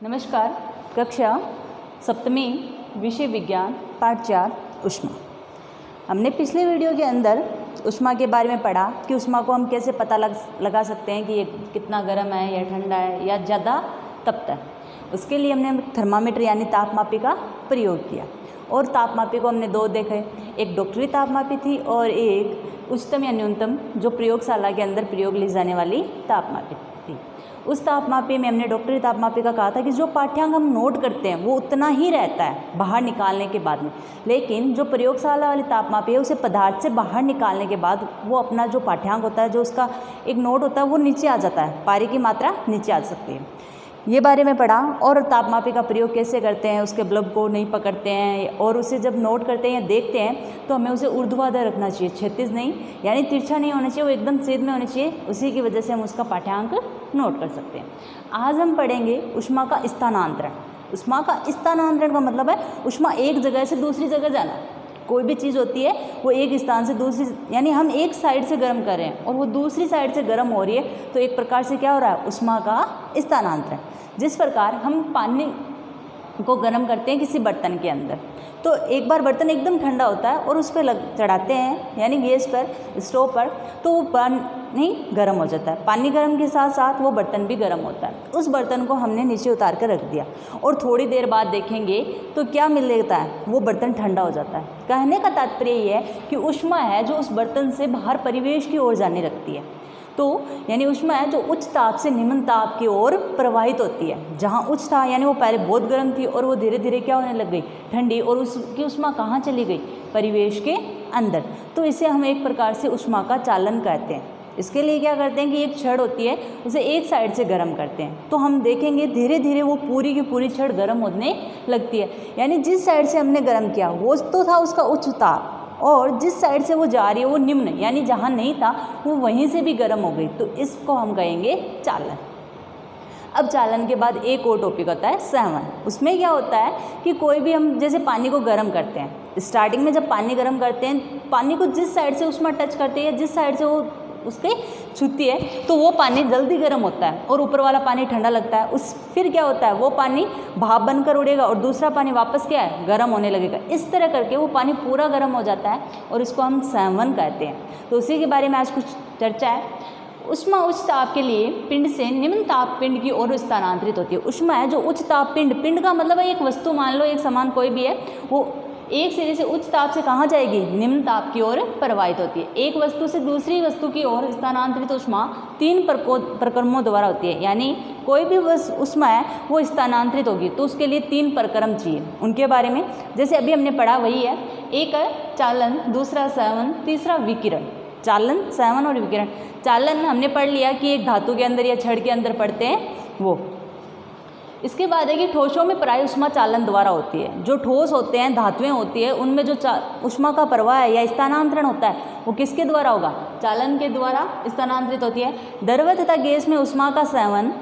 नमस्कार। कक्षा सप्तमी विषय विज्ञान पाठ 4 ऊष्मा। हमने पिछले वीडियो के अंदर ऊष्मा के बारे में पढ़ा कि ऊष्मा को हम कैसे पता लगा सकते हैं कि ये कितना गर्म है या ठंडा है या ज़्यादा तपता है। उसके लिए हमने थर्मामीटर यानी तापमापी का प्रयोग किया और तापमापी को हमने दो देखे, एक डॉक्टरी तापमापी थी और एक उच्चतम या न्यूनतम जो प्रयोगशाला के अंदर प्रयोग ली जाने वाली तापमापी थी। उस तापमापी में हमने डॉक्टरी तापमापी का कहा था कि जो पाठ्यांक हम नोट करते हैं वो उतना ही रहता है बाहर निकालने के बाद में, लेकिन जो प्रयोगशाला वाली तापमापी है उसे पदार्थ से बाहर निकालने के बाद वो अपना जो पाठ्यांक होता है, जो उसका एक नोट होता है, वो नीचे आ जाता है, पारे की मात्रा नीचे आ सकती है। ये बारे में पढ़ा और तापमापी का प्रयोग कैसे करते हैं, उसके बल्ब को नहीं पकड़ते हैं और उसे जब नोट करते हैं या देखते हैं तो हमें उसे ऊर्ध्वाधर रखना चाहिए, क्षैतिज नहीं, यानी तिरछा नहीं होना चाहिए, वो एकदम सीध में होना चाहिए। उसी की वजह से हम उसका पाठ्यांक नोट कर सकते हैं। आज हम पढ़ेंगे ऊष्मा का स्थानांतरण। ऊष्मा का स्थानांतरण का मतलब है ऊष्मा एक जगह से दूसरी जगह जाना। कोई भी चीज़ होती है वो एक स्थान से दूसरी, यानी हम एक साइड से गर्म कर रहे हैं और वो दूसरी साइड से गर्म हो रही है, तो एक प्रकार से क्या हो रहा है, ऊष्मा का स्थानांतरण। जिस प्रकार हम पानी को गर्म करते हैं किसी बर्तन के अंदर, तो एक बार बर्तन एकदम ठंडा होता है और उस पर चढ़ाते हैं यानी गैस पर, स्टोव पर, तो वो पानी गर्म हो जाता है। पानी गर्म के साथ साथ वो बर्तन भी गर्म होता है। उस बर्तन को हमने नीचे उतार कर रख दिया और थोड़ी देर बाद देखेंगे तो क्या मिलता है, वो बर्तन ठंडा हो जाता है। कहने का तात्पर्य ये है कि ऊष्मा है जो उस बर्तन से बाहर परिवेश की ओर जाने लगती है। तो यानी ऊष्मा है जो उच्च ताप से निम्न ताप की ओर प्रवाहित होती है। जहाँ उच्च था यानी वो पहले बहुत गर्म थी और वो धीरे धीरे क्या होने लग गई, ठंडी, और उसकी ऊष्मा कहाँ चली गई, परिवेश के अंदर। तो इसे हम एक प्रकार से ऊष्मा का चालन कहते हैं। इसके लिए क्या करते हैं कि एक छड़ होती है उसे एक साइड से गर्म करते हैं, तो हम देखेंगे धीरे धीरे वो पूरी की पूरी छड़ गर्म होने लगती है। यानी जिस साइड से हमने गर्म किया वो तो था उसका उच्च ताप, और जिस साइड से वो जा रही है वो निम्न, यानी जहाँ नहीं था वो वहीं से भी गर्म हो गई, तो इसको हम कहेंगे चालन। अब चालन के बाद एक और टॉपिक होता है संवहन। उसमें क्या होता है कि कोई भी हम जैसे पानी को गर्म करते हैं, स्टार्टिंग में जब पानी गर्म करते हैं, पानी को जिस साइड से ऊष्मा टच करती है, जिस साइड से वो उसके छूती है, तो वो पानी जल्दी गर्म होता है और ऊपर वाला पानी ठंडा लगता है। फिर क्या होता है, वो पानी भाप बनकर उड़ेगा और दूसरा पानी वापस क्या है, गर्म होने लगेगा। इस तरह करके वो पानी पूरा गर्म हो जाता है और इसको हम संवहन कहते हैं। तो उसी के बारे में आज कुछ चर्चा है। ऊष्मा उच्च ताप के लिए पिंड से निम्न ताप पिंड की ओर स्थानांतरित होती है। ऊष्मा है जो उच्च ताप पिंड, पिंड का मतलब है एक वस्तु, मान लो एक सामान कोई भी है, वो एक सिरे से उच्च ताप से कहाँ जाएगी, निम्न ताप की ओर प्रवाहित होती है। एक वस्तु से दूसरी वस्तु की ओर स्थानांतरित ऊष्मा 3 प्रक्रमों द्वारा होती है। यानी कोई भी ऊष्मा है वो स्थानांतरित होगी तो उसके लिए 3 प्रक्रम चाहिए। उनके बारे में जैसे अभी हमने पढ़ा वही है, एक है चालन, दूसरा संवहन, तीसरा विकिरण। चालन, संवहन और विकिरण। चालन हमने पढ़ लिया कि एक धातु के अंदर या छड़ के अंदर पढ़ते हैं वो। इसके बाद है कि ठोसों में प्राय ऊष्मा चालन द्वारा होती है। जो ठोस होते हैं, धातुएं होती है, उनमें जो ऊष्मा का प्रवाह है या स्थानांतरण होता है वो किसके द्वारा होगा, चालन के द्वारा स्थानांतरित होती है। द्रव तथा गैस में ऊष्मा का संवहन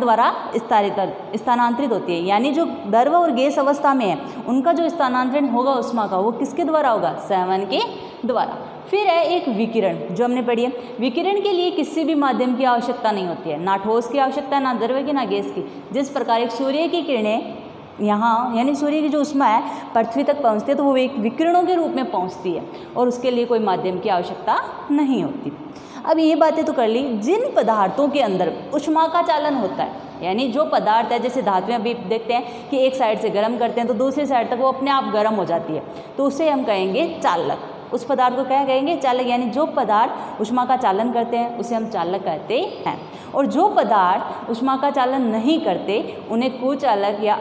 द्वारा स्थानांतरित होती है। यानी जो द्रव और गैस अवस्था में है उनका जो स्थानांतरण होगा ऊष्मा का, वो किसके द्वारा होगा, संवहन के द्वारा। फिर है एक विकिरण जो हमने पढ़ी है। विकिरण के लिए किसी भी माध्यम की आवश्यकता नहीं होती है, ना ठोस की आवश्यकता, ना द्रव की, ना गैस की। जिस प्रकार एक सूर्य की किरणें यहाँ यानी सूर्य की जो ऊष्मा है पृथ्वी तक पहुँचती है तो वो एक विकिरणों के रूप में पहुँचती है और उसके लिए कोई माध्यम की आवश्यकता नहीं होती। अब ये बातें तो कर ली जिन पदार्थों के अंदर ऊष्मा का चालन होता है, यानी जो पदार्थ है, जैसे धातुएं अभी देखते हैं कि एक साइड से गर्म करते हैं तो दूसरी साइड तक वो अपने आप गर्म हो जाती है, तो उसे हम कहेंगे चालक। उस पदार्थ को क्या कहेंगे, चालक। यानी जो पदार्थ ऊष्मा का चालन करते हैं उसे हम चालक कहते हैं, और जो पदार्थ ऊष्मा का चालन नहीं करते उन्हें कुचालक या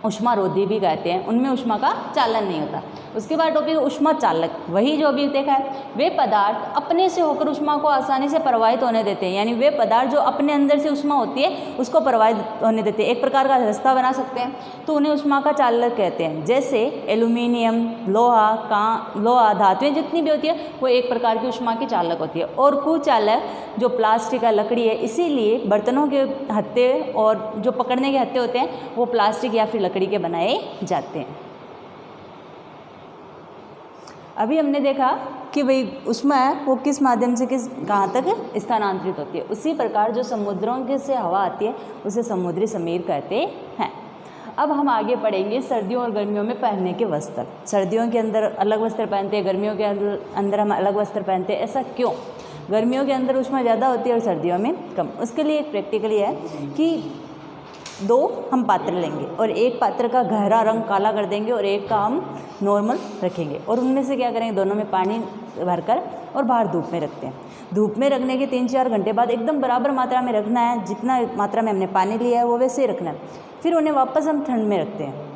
ऊष्मारोधी भी कहते हैं, उनमें ऊष्मा का चालन नहीं होता। उसके बाद टॉपिक ऊष्मा चालक, वही जो अभी देखा है, वे पदार्थ अपने से होकर ऊष्मा को आसानी से प्रवाहित होने देते हैं। यानी वे पदार्थ जो अपने अंदर से ऊष्मा होती है उसको प्रवाहित होने देते हैं, एक प्रकार का रास्ता बना सकते हैं, तो उन्हें ऊष्मा का चालक कहते हैं। जैसे एल्यूमिनियम, लोहा, धातुएं जितनी भी होती है वो एक प्रकार की ऊष्मा की चालक होती है। और कुचालक जो प्लास्टिक या लकड़ी है, इसीलिए बर्तनों के हत्थे और जो पकड़ने के हत्थे होते हैं वो प्लास्टिक या फिर लकड़ी के बनाए जाते हैं। अभी हमने देखा कि भाई ऊष्मा है वो किस माध्यम से कहाँ तक स्थानांतरित होती है। उसी प्रकार जो समुद्रों के से हवा आती है उसे समुद्री समीर कहते हैं। अब हम आगे पढ़ेंगे सर्दियों और गर्मियों में पहनने के वस्त्र। सर्दियों के अंदर अलग वस्त्र पहनते हैं, गर्मियों के अंदर हम अलग वस्त्र पहनते हैं। ऐसा क्यों? गर्मियों के अंदर ऊष्मा ज़्यादा होती है और सर्दियों में कम। उसके लिए एक प्रैक्टिकली है कि 2 हम पात्र लेंगे और एक पात्र का गहरा रंग काला कर देंगे और एक का हम नॉर्मल रखेंगे और उनमें से क्या करेंगे, दोनों में पानी भरकर और बाहर धूप में रखते हैं। धूप में रखने के 3-4 घंटे बाद एकदम बराबर मात्रा में रखना है, जितना मात्रा में हमने पानी लिया है वो वैसे ही रखना है। फिर उन्हें वापस हम ठंड में रखते हैं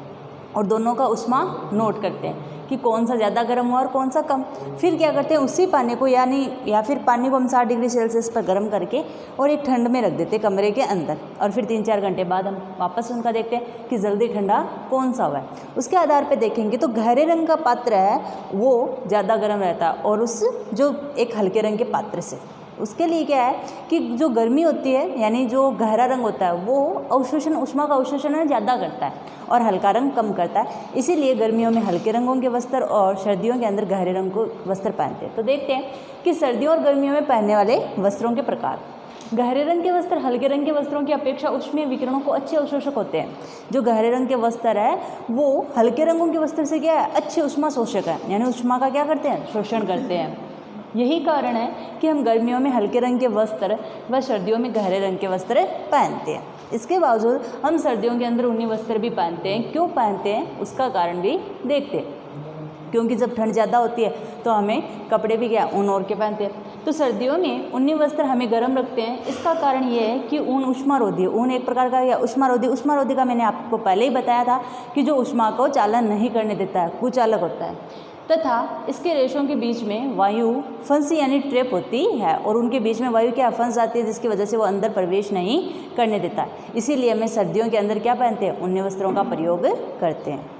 और दोनों का ऊष्मा नोट करते हैं कि कौन सा ज़्यादा गर्म हुआ और कौन सा कम। फिर क्या करते हैं, उसी पानी को या फिर पानी को हम 60 डिग्री सेल्सियस पर गर्म करके और एक ठंड में रख देते हैं कमरे के अंदर और फिर 3-4 घंटे बाद हम वापस उनका देखते हैं कि जल्दी ठंडा कौन सा हुआ है। उसके आधार पर देखेंगे तो गहरे रंग का पात्र है वो ज़्यादा गर्म रहता है और उस जो एक हल्के रंग के पात्र से। उसके लिए क्या है कि जो गर्मी होती है यानी जो गहरा रंग होता है वो अवशोषण, ऊष्मा का अवशोषण ज़्यादा करता है और हल्का रंग कम करता है। इसीलिए गर्मियों में हल्के रंगों के वस्त्र और सर्दियों के अंदर गहरे रंग को वस्त्र पहनते हैं। तो देखते हैं कि सर्दियों और गर्मियों में पहनने वाले वस्त्रों के प्रकार। गहरे रंग के वस्त्र हल्के रंग के वस्त्रों की अपेक्षा ऊष्मीय विकिरणों को अच्छे अवशोषक होते हैं। जो गहरे रंग के वस्त्र है वो हल्के रंगों के वस्त्र से क्या है, अच्छे ऊष्मा शोषक है, यानी ऊष्मा का क्या करते हैं, शोषण करते हैं। यही कारण है कि हम गर्मियों में हल्के रंग के वस्त्र व सर्दियों में गहरे रंग के वस्त्र पहनते हैं। इसके बावजूद हम सर्दियों के अंदर ऊनी वस्त्र भी पहनते हैं। क्यों पहनते हैं उसका कारण भी देखते हैं। क्योंकि जब ठंड ज़्यादा होती है तो हमें कपड़े भी क्या ऊन ओढ़ के पहनते हैं। तो सर्दियों में ऊनी वस्त्र हमें गर्म रखते हैं। इसका कारण ये है कि ऊन ऊष्मारोधी है। ऊन एक प्रकार का ऊष्मारोधी का मैंने आपको पहले ही बताया था कि जो ऊष्मा को चालन नहीं करने देता है, कुचालक होता है तथा इसके रेशों के बीच में वायु फंसी यानी ट्रैप होती है और उनके बीच में वायु क्या फंस जाती है जिसकी वजह से वो अंदर प्रवेश नहीं करने देता है। इसीलिए हमें सर्दियों के अंदर क्या पहनते हैं, ऊनी वस्त्रों का प्रयोग करते हैं।